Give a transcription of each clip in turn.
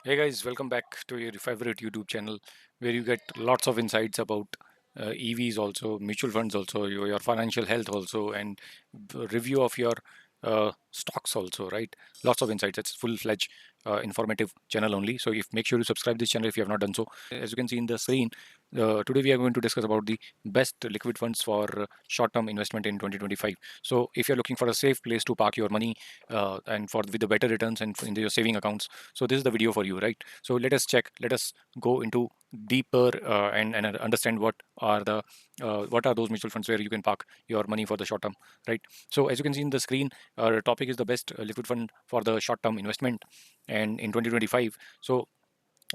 Hey guys, welcome back to your favorite YouTube channel where you get lots of insights about EVs also, mutual funds also, your financial health also, and review of your stocks also, right? Lots of insights. It's full-fledged informative channel only. So if make sure to subscribe this channel if you have not done so. As you can see in the screen, today we are going to discuss about the best liquid funds for short-term investment in 2025. So if you're looking for a safe place to park your money and for with the better returns and in your saving accounts, so this is the video for you, right? So let us check, let us go into deeper and understand what are those mutual funds where you can park your money for the short term, right? So as you can see in the screen, our topic is the best liquid fund for the short term investment and in 2025. So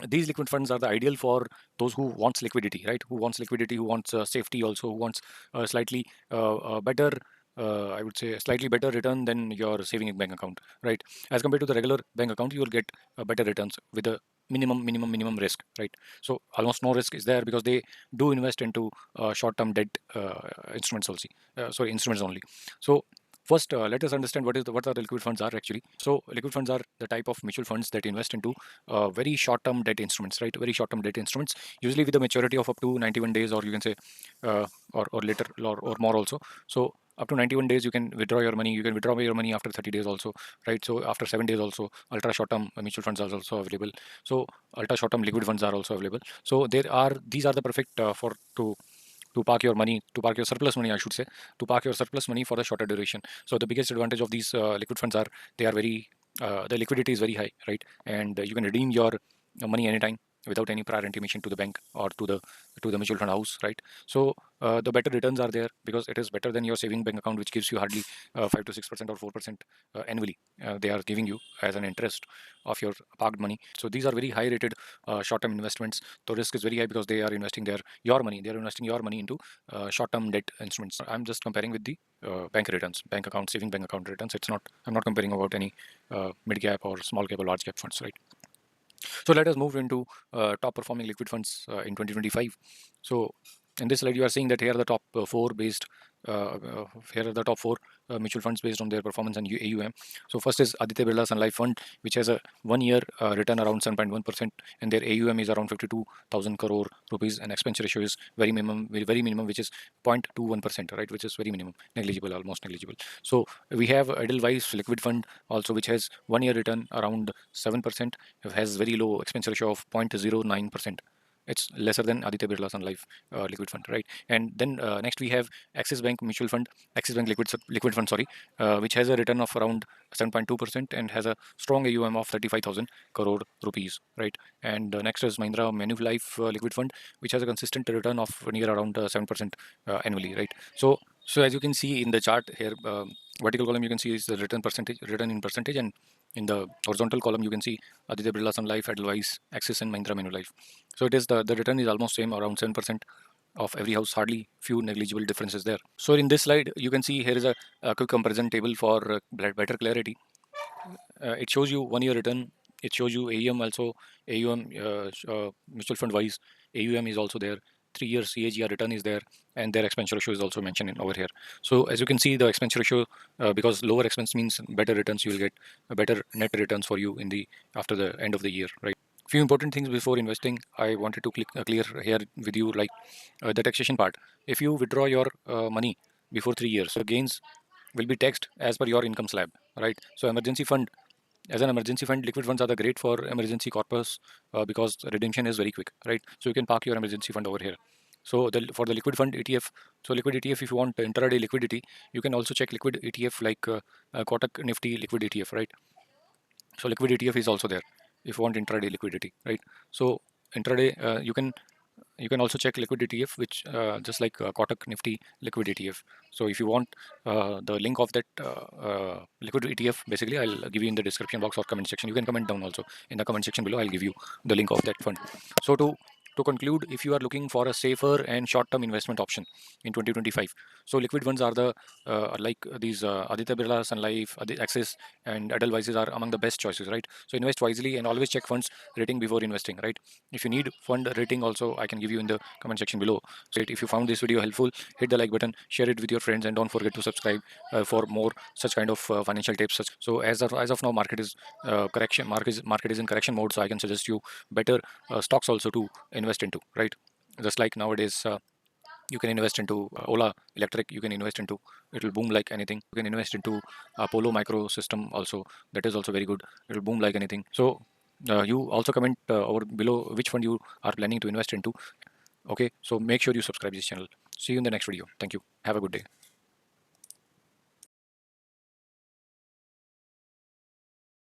these liquid funds are the ideal for those who wants liquidity, right? Who wants liquidity, who wants safety, also who wants slightly better, I would say a slightly better return than your saving bank account, right? As compared to the regular bank account, you will get better returns with a minimum risk, right? So almost no risk is there because they do invest into short-term debt instruments also. Sorry, instruments only. So first, let us understand what are the liquid funds are actually. So liquid funds are the type of mutual funds that invest into very short-term debt instruments, right? Very short-term debt instruments, usually with a maturity of up to 91 days, or you can say, or later, or more also. So up to 91 days, you can withdraw your money. You can withdraw your money after 30 days also, right? So after 7 days also, ultra short-term mutual funds are also available. So ultra short-term liquid funds are also available. So these are the perfect for to park your money, to park your surplus money, I should say, to park your surplus money for a shorter duration. So the biggest advantage of these liquid funds are they are very the liquidity is very high, right? And you can redeem your money anytime without any prior intimation to the bank or to the mutual fund house, right? So the better returns are there because it is better than your saving bank account, which gives you hardly 5 to 6% or 4% annually. They are giving you as an interest of your parked money. So these are very high rated short-term investments. The risk is very high because they are investing your money. They are investing your money into short-term debt instruments. I'm just comparing with the bank returns, bank account, saving bank account returns. It's not. I'm not comparing about any mid cap or small cap or large cap funds, right? So let us move into top performing liquid funds in 2025. So in this slide, you are seeing that here are the top four based. Here are the top four mutual funds based on their performance and AUM. So first is Aditya Birla Sun Life Fund, which has a 1 year return around 7.1%, and their AUM is around 52,000 crore rupees, and expense ratio is very minimum, which is 0.21%, right? Which is very minimum, negligible, almost negligible. So we have Edelweiss Liquid Fund also, which has 1 year return around 7%. It has very low expense ratio of 0.09%. It's lesser than Aditya Birla Sun Life Liquid Fund, right? And then next we have Axis Bank Mutual Fund, Axis Bank Liquid Fund, sorry, which has a return of around 7.2% and has a strong AUM of 35,000 crore rupees, right? And next is Mahindra Manulife Liquid Fund, which has a consistent return of near around 7% annually, right? So as you can see in the chart here, vertical column you can see is the return in percentage, and in the horizontal column you can see Aditya Birla Sun Life, Edelweiss, Axis, and Mahindra Manulife. So it is the return is almost same, around 7% of every house, hardly few negligible differences there. So in this slide you can see here is a quick comparison table for better clarity. It shows you 1 year return. It shows you AUM also. AUM mutual fund wise, AUM is also there. 3 years CAGR return is there, and their expense ratio is also mentioned in over here. So as you can see, the expense ratio, because lower expense means better returns, you will get a better net returns for you in the after the end of the year, right? Few important things before investing I wanted to clear here with you, like the taxation part. If you withdraw your money before 3 years, the gains will be taxed as per your income slab, right? So emergency fund, as an emergency fund, liquid funds are the great for emergency corpus because redemption is very quick, right? So you can park your emergency fund over here. So for the liquid fund ETF, so liquid ETF, if you want intraday liquidity, you can also check liquid ETF like Kotak Nifty liquid ETF, right? So liquid ETF is also there if you want intraday liquidity, right? So intraday, you can also check liquid ETF, which just like Kotak Nifty liquid ETF. So if you want the link of that liquid ETF, basically I'll give you in the description box or comment section. You can comment down also in the comment section below. I'll give you the link of that fund. So to To conclude, if you are looking for a safer and short-term investment option in 2025, so liquid funds are the like these Aditya Birla, Sun Life, Axis, and Edelweiss are among the best choices, right? So invest wisely and always check funds rating before investing, right? If you need fund rating, also I can give you in the comment section below. So if you found this video helpful, hit the like button, share it with your friends, and don't forget to subscribe for more such kind of financial tips. So as of now, market is in correction mode. So I can suggest you better stocks also to invest into, right? Just like nowadays, you can invest into Ola Electric. You can invest into, it will boom like anything. You can invest into Polo Micro System also. That is also very good. It will boom like anything. So you also comment over below which fund you are planning to invest into. Okay, so make sure you subscribe this channel. See you in the next video. Thank you. Have a good day.